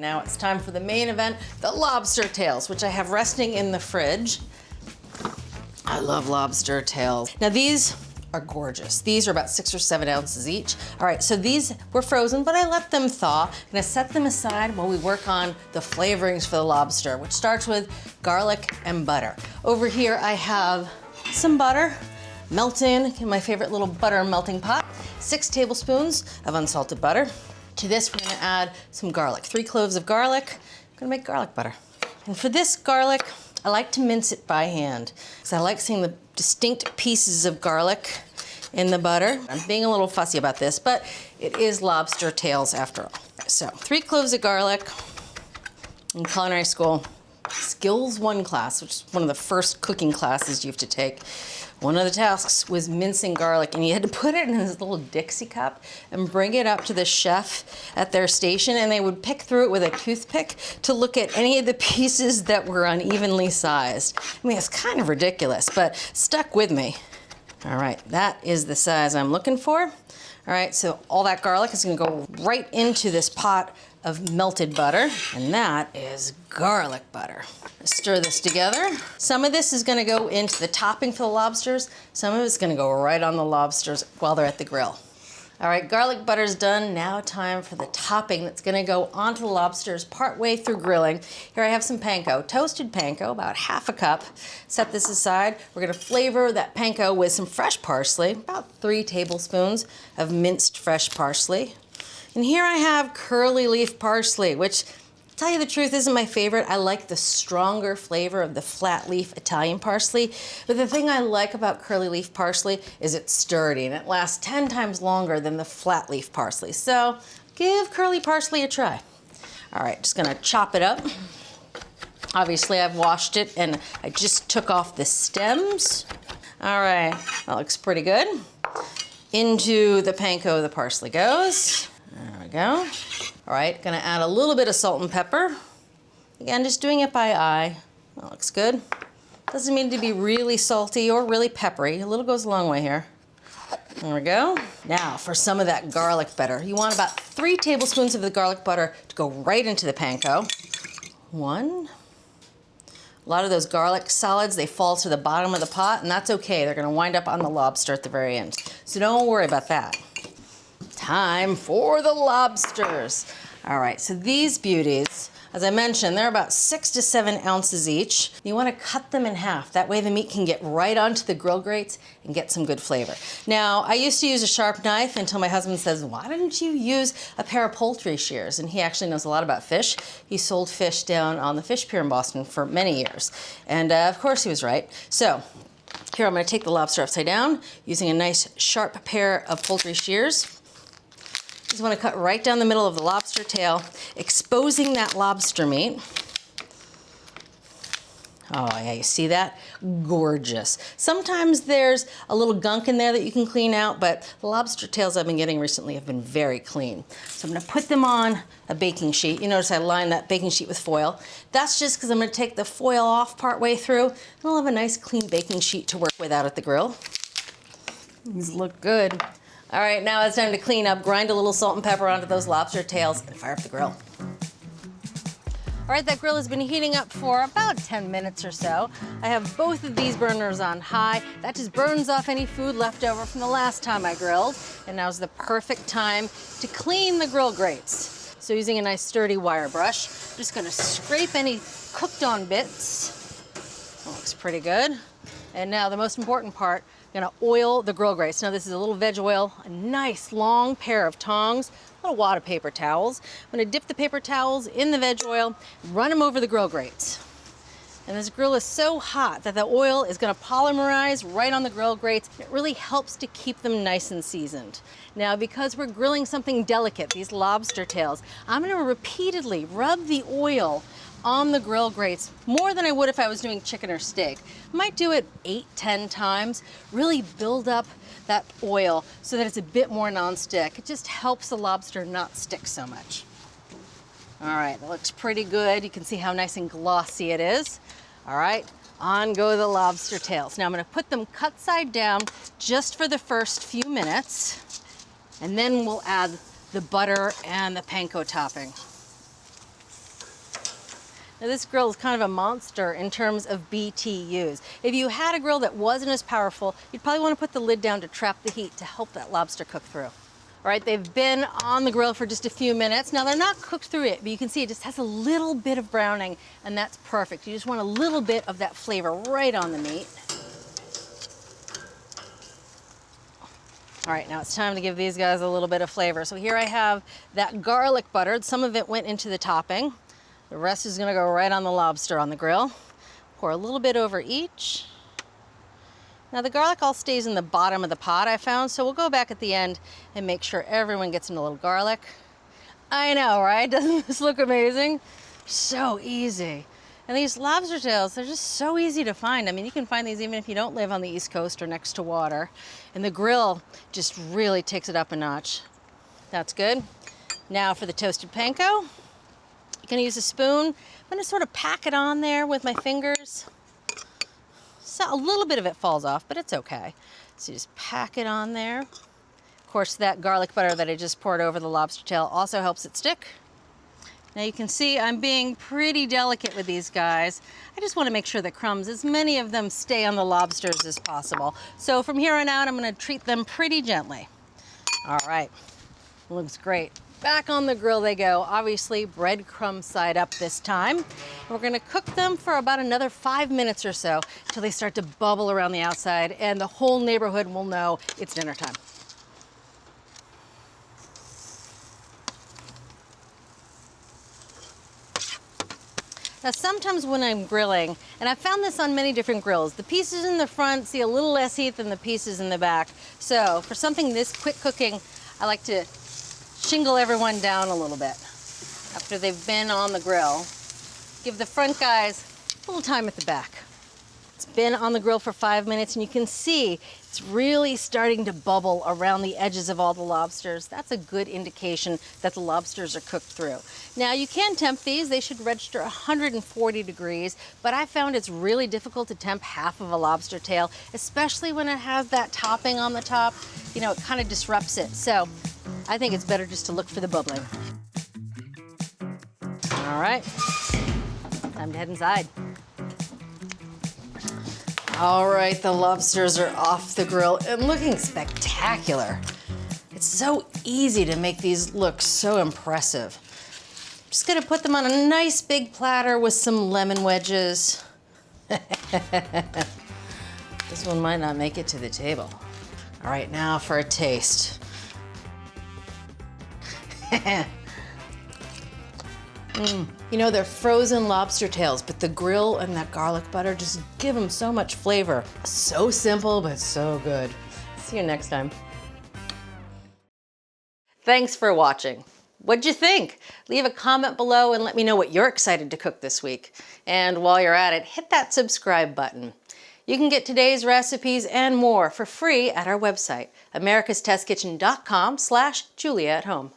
Now it's time for the main event, the lobster tails, which I have resting in the fridge. I love lobster tails. Now these are gorgeous. These are about 6 or 7 ounces each. All right, so these were frozen, but I let them thaw. I'm gonna set them aside while we work on the flavorings for the lobster, which starts with garlic and butter. Over here I have some butter, melting in my favorite little butter melting pot, 6 tablespoons of unsalted butter. To this, we're gonna add some garlic, 3 cloves of garlic. I'm gonna make garlic butter. And for this garlic, I like to mince it by hand because I like seeing the distinct pieces of garlic in the butter. I'm being a little fussy about this, but it is lobster tails after all. So 3 cloves of garlic. In culinary school, Skills 1 class, which is one of the first cooking classes you have to take. One of the tasks was mincing garlic, and you had to put it in this little Dixie cup and bring it up to the chef at their station, and they would pick through it with a toothpick to look at any of the pieces that were unevenly sized. I mean, it's kind of ridiculous, but stuck with me. All right, that is the size I'm looking for. All right, so all that garlic is gonna go right into this pot of melted butter, and that is garlic butter. Stir this together. Some of this is gonna go into the topping for the lobsters. Some of it's gonna go right on the lobsters while they're at the grill. All right, garlic butter's done. Now time for the topping that's gonna go onto the lobsters partway through grilling. Here I have some panko, toasted panko, about ½ a cup. Set this aside. We're gonna flavor that panko with some fresh parsley, about 3 tablespoons of minced fresh parsley. And here I have curly leaf parsley, which, to tell you the truth, isn't my favorite. I like the stronger flavor of the flat leaf Italian parsley. But the thing I like about curly leaf parsley is it's sturdy and it lasts 10 times longer than the flat leaf parsley. So give curly parsley a try. All right, just gonna chop it up. Obviously I've washed it and I just took off the stems. All right, that looks pretty good. Into the panko the parsley goes. There we go. All right, gonna add a little bit of salt and pepper. Again, just doing it by eye. That looks good. Doesn't mean to be really salty or really peppery. A little goes a long way here. There we go. Now for some of that garlic butter. You want about 3 tablespoons of the garlic butter to go right into the panko. 1. A lot of those garlic solids, they fall to the bottom of the pot, and that's okay. They're gonna wind up on the lobster at the very end. So don't worry about that. Time for the lobsters. All right, so these beauties, as I mentioned, they're about 6 to 7 ounces each. You wanna cut them in half. That way the meat can get right onto the grill grates and get some good flavor. Now, I used to use a sharp knife until my husband says, why didn't you use a pair of poultry shears? And he actually knows a lot about fish. He sold fish down on the fish pier in Boston for many years. And of course he was right. So here I'm gonna take the lobster upside down using a nice sharp pair of poultry shears. You just want to cut right down the middle of the lobster tail, exposing that lobster meat. Oh yeah, you see that? Gorgeous. Sometimes there's a little gunk in there that you can clean out, but the lobster tails I've been getting recently have been very clean. So I'm gonna put them on a baking sheet. You notice I lined that baking sheet with foil. That's just because I'm gonna take the foil off partway through, and I'll have a nice clean baking sheet to work with out at the grill. These look good. All right, now it's time to clean up, grind a little salt and pepper onto those lobster tails, and fire up the grill. All right, that grill has been heating up for about 10 minutes or so. I have both of these burners on high. That just burns off any food left over from the last time I grilled. And now's the perfect time to clean the grill grates. So using a nice sturdy wire brush, I'm just gonna scrape any cooked on bits. That looks pretty good. And now the most important part, I'm gonna oil the grill grates. Now this is a little veg oil, a nice long pair of tongs, a little wad of paper towels. I'm gonna dip the paper towels in the veg oil, run them over the grill grates. And this grill is so hot that the oil is gonna polymerize right on the grill grates. It really helps to keep them nice and seasoned. Now, because we're grilling something delicate, these lobster tails, I'm gonna repeatedly rub the oil on the grill grates more than I would if I was doing chicken or steak. I might do it 8, 10 times, really build up that oil so that it's a bit more nonstick. It just helps the lobster not stick so much. All right, that looks pretty good. You can see how nice and glossy it is. All right, on go the lobster tails. Now I'm gonna put them cut side down just for the first few minutes, and then we'll add the butter and the panko topping. Now this grill is kind of a monster in terms of BTUs. If you had a grill that wasn't as powerful, you'd probably want to put the lid down to trap the heat to help that lobster cook through. All right, they've been on the grill for just a few minutes. Now they're not cooked through it, but you can see it just has a little bit of browning, and that's perfect. You just want a little bit of that flavor right on the meat. All right, now it's time to give these guys a little bit of flavor. So here I have that garlic butter. Some of it went into the topping. The rest is gonna go right on the lobster on the grill. Pour a little bit over each. Now the garlic all stays in the bottom of the pot, I found, so we'll go back at the end and make sure everyone gets in a little garlic. I know, right? Doesn't this look amazing? So easy. And these lobster tails, they're just so easy to find. I mean, you can find these even if you don't live on the East Coast or next to water. And the grill just really takes it up a notch. That's good. Now for the toasted panko. You can use a spoon. I'm gonna sort of pack it on there with my fingers. So a little bit of it falls off, but it's okay. So you just pack it on there. Of course, that garlic butter that I just poured over the lobster tail also helps it stick. Now you can see I'm being pretty delicate with these guys. I just want to make sure the crumbs, as many of them, stay on the lobsters as possible. So from here on out, I'm going to treat them pretty gently. All right, looks great. Back on the grill they go, obviously breadcrumb side up this time. And we're gonna cook them for about another 5 minutes or so until they start to bubble around the outside and the whole neighborhood will know it's dinner time. Now sometimes when I'm grilling, and I've found this on many different grills, the pieces in the front see a little less heat than the pieces in the back. So for something this quick cooking, I like to shingle everyone down a little bit after they've been on the grill. Give the front guys a little time at the back. It's been on the grill for 5 minutes and you can see it's really starting to bubble around the edges of all the lobsters. That's a good indication that the lobsters are cooked through. Now you can temp these, they should register 140 degrees, but I found it's really difficult to temp half of a lobster tail, especially when it has that topping on the top. You know, it kind of disrupts it. So I think it's better just to look for the bubbling. All right, time to head inside. All right, the lobsters are off the grill and looking spectacular. It's so easy to make these look so impressive. Just gonna put them on a nice big platter with some lemon wedges. This one might not make it to the table. All right, now for a taste. You know, they're frozen lobster tails, but the grill and that garlic butter just give them so much flavor. So simple, but so good. See you next time. Thanks for watching. What'd you think? Leave a comment below and let me know what you're excited to cook this week. And while you're at it, hit that subscribe button. You can get today's recipes and more for free at our website, americastestkitchen.com/JuliaAtHome.